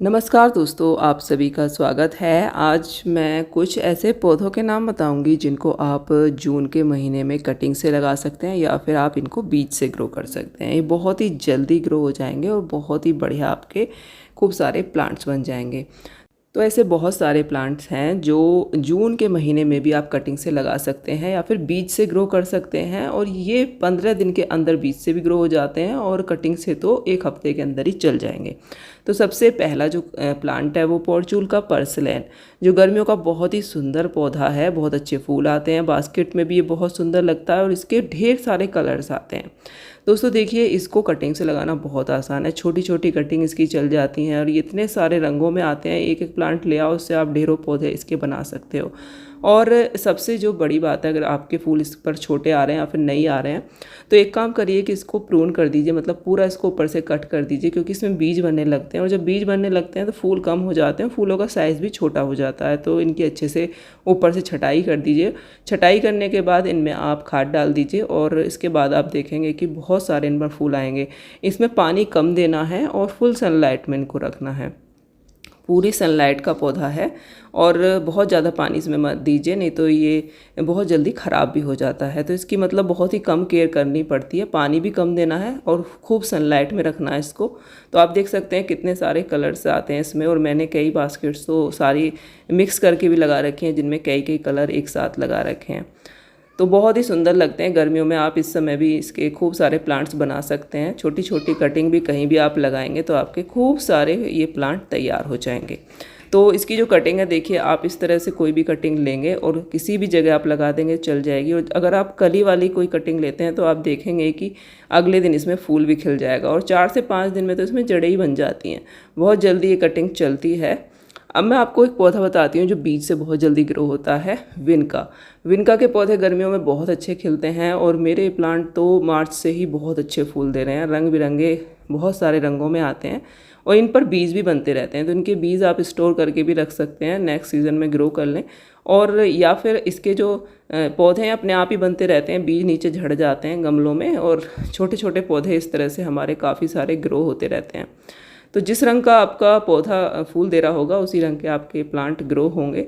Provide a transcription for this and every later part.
नमस्कार दोस्तों, आप सभी का स्वागत है। आज मैं कुछ ऐसे पौधों के नाम बताऊंगी जिनको आप जून के महीने में कटिंग से लगा सकते हैं या फिर आप इनको बीज से ग्रो कर सकते हैं। ये बहुत ही जल्दी ग्रो हो जाएंगे और बहुत ही बढ़िया आपके खूब सारे प्लांट्स बन जाएंगे। तो ऐसे बहुत सारे प्लांट्स हैं जो जून के महीने में भी आप कटिंग से लगा सकते हैं या फिर बीज से ग्रो कर सकते हैं, और ये 15 दिन के अंदर बीज से भी ग्रो हो जाते हैं और कटिंग से तो 1 हफ्ते के अंदर ही चल जाएंगे। तो सबसे पहला जो प्लांट है वो पोर्चुगल का पर्सिलेन, जो गर्मियों का बहुत ही सुंदर पौधा है। बहुत अच्छे फूल आते हैं, बास्केट में भी ये बहुत सुंदर लगता है और इसके ढेर सारे कलर्स आते हैं। दोस्तों देखिए, इसको कटिंग से लगाना बहुत आसान है। छोटी छोटी कटिंग इसकी चल जाती हैं और ये इतने सारे रंगों में आते हैं। एक एक प्लांट ले आओ, उससे आप ढेरों पौधे इसके बना सकते हो। और सबसे जो बड़ी बात है, अगर आपके फूल इस पर छोटे आ रहे हैं या फिर नहीं आ रहे हैं तो एक काम करिए कि इसको प्रून कर दीजिए, मतलब पूरा इसको ऊपर से कट कर दीजिए, क्योंकि इसमें बीज बनने लगते हैं और जब बीज बनने लगते हैं तो फूल कम हो जाते हैं, फूलों का साइज़ भी छोटा हो जाता है। तो इनकी अच्छे से ऊपर से छटाई कर दीजिए। छटाई करने के बाद इनमें आप खाद डाल दीजिए और इसके बाद आप देखेंगे कि बहुत सारे इन पर फूल आएंगे। इसमें पानी कम देना है और फुल सनलाइट में इनको रखना है। पूरी सनलाइट का पौधा है और बहुत ज़्यादा पानी इसमें मत दीजिए, नहीं तो ये बहुत जल्दी ख़राब भी हो जाता है। तो इसकी मतलब बहुत ही कम केयर करनी पड़ती है, पानी भी कम देना है और खूब सनलाइट में रखना है इसको। तो आप देख सकते हैं कितने सारे कलर्स आते हैं इसमें, और मैंने कई बास्केट्स तो सारी मिक्स करके भी लगा रखी हैं जिनमें कई कई कलर एक साथ लगा रखे हैं। तो बहुत ही सुंदर लगते हैं। गर्मियों में आप इस समय भी इसके खूब सारे प्लांट्स बना सकते हैं। छोटी छोटी कटिंग भी कहीं भी आप लगाएंगे तो आपके खूब सारे ये प्लांट तैयार हो जाएंगे। तो इसकी जो कटिंग है, देखिए आप इस तरह से कोई भी कटिंग लेंगे और किसी भी जगह आप लगा देंगे चल जाएगी। और अगर आप कली वाली कोई कटिंग लेते हैं तो आप देखेंगे कि अगले दिन इसमें फूल भी खिल जाएगा और 4 से 5 दिन में तो इसमें जड़ें ही बन जाती हैं। बहुत जल्दी ये कटिंग चलती है। अब मैं आपको एक पौधा बताती हूँ जो बीज से बहुत जल्दी ग्रो होता है, विनका। विनका के पौधे गर्मियों में बहुत अच्छे खिलते हैं और मेरे प्लांट तो मार्च से ही बहुत अच्छे फूल दे रहे हैं। रंग बिरंगे बहुत सारे रंगों में आते हैं और इन पर बीज भी बनते रहते हैं। तो इनके बीज आप स्टोर करके भी रख सकते हैं, नेक्स्ट सीज़न में ग्रो कर लें। और या फिर इसके जो पौधे हैं अपने आप ही बनते रहते हैं, बीज नीचे झड़ जाते हैं गमलों में और छोटे छोटे पौधे इस तरह से हमारे काफ़ी सारे ग्रो होते रहते हैं। तो जिस रंग का आपका पौधा फूल दे रहा होगा उसी रंग के आपके प्लांट ग्रो होंगे।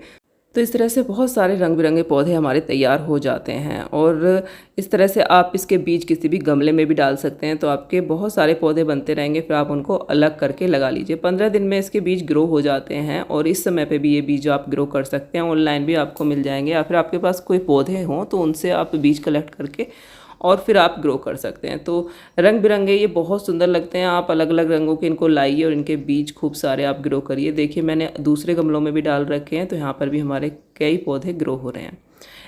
तो इस तरह से बहुत सारे रंग बिरंगे पौधे हमारे तैयार हो जाते हैं और इस तरह से आप इसके बीज किसी भी गमले में भी डाल सकते हैं। तो आपके बहुत सारे पौधे बनते रहेंगे, फिर आप उनको अलग करके लगा लीजिए। 15 दिन में इसके बीज ग्रो हो जाते हैं और इस समय पे भी ये बीज आप ग्रो कर सकते हैं। ऑनलाइन भी आपको मिल जाएंगे या फिर आपके पास कोई पौधे हों तो उनसे आप बीज कलेक्ट करके और फिर आप ग्रो कर सकते हैं। तो रंग बिरंगे ये बहुत सुंदर लगते हैं। आप अलग अलग रंगों के इनको लाइए और इनके बीज खूब सारे आप ग्रो करिए। देखिए मैंने दूसरे गमलों में भी डाल रखे हैं, तो यहाँ पर भी हमारे कई पौधे ग्रो हो रहे हैं।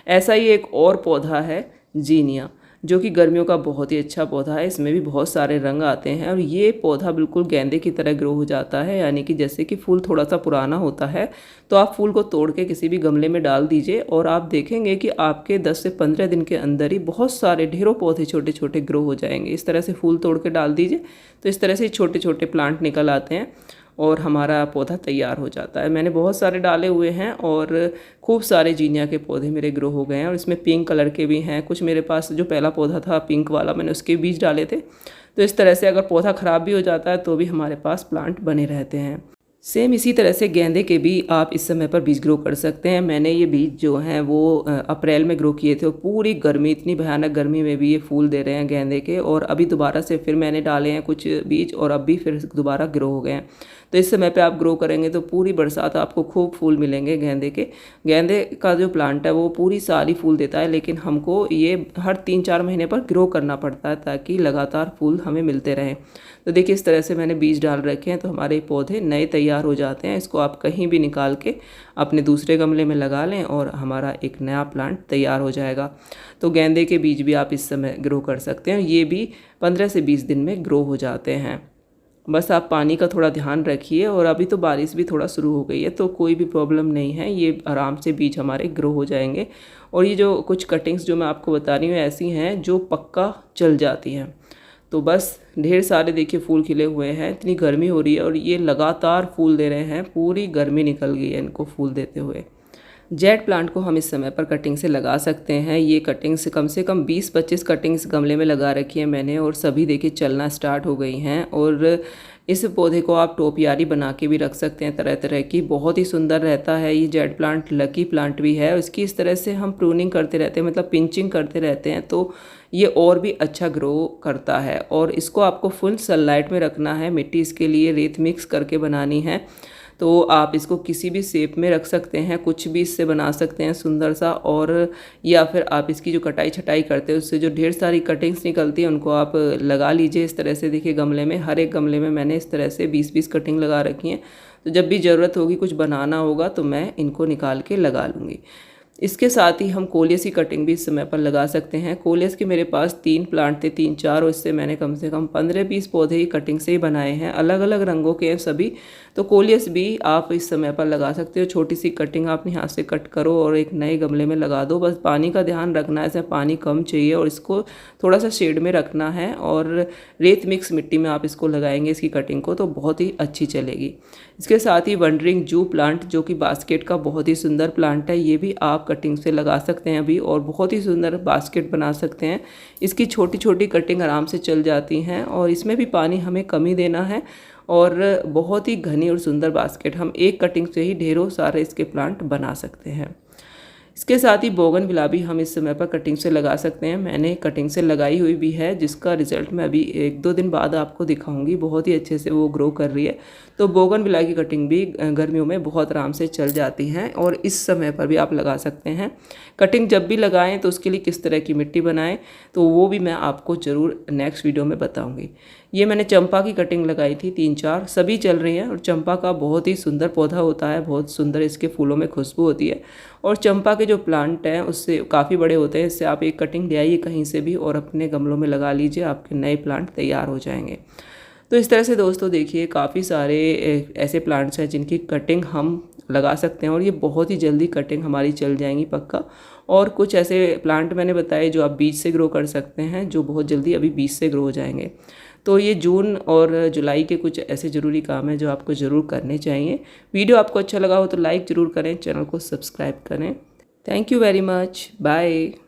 ऐसा ही एक और पौधा है जीनिया, जो कि गर्मियों का बहुत ही अच्छा पौधा है। इसमें भी बहुत सारे रंग आते हैं और ये पौधा बिल्कुल गेंदे की तरह ग्रो हो जाता है। यानी कि जैसे कि फूल थोड़ा सा पुराना होता है तो आप फूल को तोड़ के किसी भी गमले में डाल दीजिए और आप देखेंगे कि आपके 10 से 15 दिन के अंदर ही बहुत सारे ढेरों पौधे छोटे छोटे ग्रो हो जाएंगे। इस तरह से फूल तोड़ के डाल दीजिए तो इस तरह से छोटे छोटे प्लांट निकल आते हैं और हमारा पौधा तैयार हो जाता है। मैंने बहुत सारे डाले हुए हैं और खूब सारे जीनिया के पौधे मेरे ग्रो हो गए हैं और इसमें पिंक कलर के भी हैं। कुछ मेरे पास जो पहला पौधा था पिंक वाला, मैंने उसके बीज डाले थे। तो इस तरह से अगर पौधा ख़राब भी हो जाता है तो भी हमारे पास प्लांट बने रहते हैं। सेम इसी तरह से गेंदे के भी आप इस समय पर बीज ग्रो कर सकते हैं। मैंने ये बीज जो हैं वो अप्रैल में ग्रो किए थे और पूरी गर्मी, इतनी भयानक गर्मी में भी ये फूल दे रहे हैं गेंदे के। और अभी दोबारा से फिर मैंने डाले हैं कुछ बीज और अब भी फिर दोबारा ग्रो हो गए हैं। तो इस समय पे आप ग्रो करेंगे तो पूरी बरसात आपको खूब फूल मिलेंगे गेंदे के। गेंदे का जो प्लांट है वो पूरी साल ही फूल देता है, लेकिन हमको ये हर 3-4 महीने पर ग्रो करना पड़ता है ताकि लगातार फूल हमें मिलते रहें। तो देखिए इस तरह से मैंने बीज डाल रखे हैं तो हमारे पौधे नए तैयार हो जाते हैं। इसको आप कहीं भी निकाल के अपने दूसरे गमले में लगा लें और हमारा एक नया प्लांट तैयार हो जाएगा। तो गेंदे के बीज भी आप इस समय ग्रो कर सकते हैं। ये भी 15 से 20 दिन में ग्रो हो जाते हैं। बस आप पानी का थोड़ा ध्यान रखिए और अभी तो बारिश भी थोड़ा शुरू हो गई है तो कोई भी प्रॉब्लम नहीं है, ये आराम से बीज हमारे ग्रो हो जाएंगे। और ये जो कुछ कटिंग्स जो मैं आपको बता रही हूँ ऐसी हैं जो पक्का चल जाती हैं। तो बस ढेर सारे देखिए फूल खिले हुए हैं। इतनी गर्मी हो रही है और ये लगातार फूल दे रहे हैं, पूरी गर्मी निकल गई है इनको फूल देते हुए। जेट प्लांट को हम इस समय पर कटिंग से लगा सकते हैं। ये कटिंग से कम 20-25 कटिंग्स गमले में लगा रखी है मैंने और सभी देखिए चलना स्टार्ट हो गई हैं। और इस पौधे को आप टोपियारी बना के भी रख सकते हैं तरह तरह की, बहुत ही सुंदर रहता है। ये जेड प्लांट लकी प्लांट भी है। इसकी इस तरह से हम प्रूनिंग करते रहते हैं, मतलब पिंचिंग करते रहते हैं, तो ये और भी अच्छा ग्रो करता है। और इसको आपको फुल सनलाइट में रखना है। मिट्टी इसके लिए रेत मिक्स करके बनानी है। तो आप इसको किसी भी शेप में रख सकते हैं, कुछ भी इससे बना सकते हैं सुंदर सा। और या फिर आप इसकी जो कटाई छटाई करते हैं उससे जो ढेर सारी कटिंग्स निकलती हैं उनको आप लगा लीजिए इस तरह से। देखिए गमले में, हर एक गमले में मैंने इस तरह से 20-20 कटिंग लगा रखी हैं। तो जब भी ज़रूरत होगी, कुछ बनाना होगा, तो मैं इनको निकाल के लगा लूँगी। इसके साथ ही हम कोलियस की कटिंग भी इस समय पर लगा सकते हैं। कोलियस के मेरे पास 3 प्लांट थे, 3-4, और इससे मैंने कम से कम 15-20 पौधे ही कटिंग से ही बनाए हैं। अलग अलग रंगों के हैं सभी। तो कोलियस भी आप इस समय पर लगा सकते हो। छोटी सी कटिंग आप यहाँ से कट करो और एक नए गमले में लगा दो। बस पानी का ध्यान रखना है, इसमें पानी कम चाहिए और इसको थोड़ा सा शेड में रखना है। और रेत मिक्स मिट्टी में आप इसको लगाएंगे इसकी कटिंग को, तो बहुत ही अच्छी चलेगी। इसके साथ ही वंडरिंग जू प्लांट, जो कि बास्केट का बहुत ही सुंदर प्लांट है, ये भी आप कटिंग से लगा सकते हैं अभी, और बहुत ही सुंदर बास्केट बना सकते हैं। इसकी छोटी छोटी कटिंग आराम से चल जाती हैं और इसमें भी पानी हमें कम ही देना है। और बहुत ही घनी और सुंदर बास्केट, हम एक कटिंग से ही ढेरों सारे इसके प्लांट बना सकते हैं। इसके साथ ही बोगनविला भी हम इस समय पर कटिंग से लगा सकते हैं। मैंने कटिंग से लगाई हुई भी है, जिसका रिजल्ट मैं अभी 1-2 दिन बाद आपको दिखाऊंगी। बहुत ही अच्छे से वो ग्रो कर रही है। तो बोगनविला की कटिंग भी गर्मियों में बहुत आराम से चल जाती हैं और इस समय पर भी आप लगा सकते हैं। कटिंग जब भी लगाएं तो उसके लिए किस तरह की मिट्टी बनाएं, तो वो भी मैं आपको ज़रूर नेक्स्ट वीडियो में बताऊँगी। ये मैंने चंपा की कटिंग लगाई थी 3-4, सभी चल रही हैं। और चंपा का बहुत ही सुंदर पौधा होता है, बहुत सुंदर इसके फूलों में खुशबू होती है। और चंपा के जो प्लांट हैं उससे काफ़ी बड़े होते हैं। इससे आप एक कटिंग ले आइए कहीं से भी और अपने गमलों में लगा लीजिए, आपके नए प्लांट तैयार हो जाएंगे। तो इस तरह से दोस्तों देखिए, काफ़ी सारे ऐसे प्लांट्स हैं जिनकी कटिंग हम लगा सकते हैं और ये बहुत ही जल्दी कटिंग हमारी चल जाएंगी पक्का। और कुछ ऐसे प्लांट मैंने बताए जो आप बीज से ग्रो कर सकते हैं, जो बहुत जल्दी अभी बीज से ग्रो हो जाएंगे। तो ये जून और जुलाई के कुछ ऐसे ज़रूरी काम हैं जो आपको ज़रूर करने चाहिए। वीडियो आपको अच्छा लगा हो तो लाइक ज़रूर करें, चैनल को सब्सक्राइब करें। Thank you very much, bye.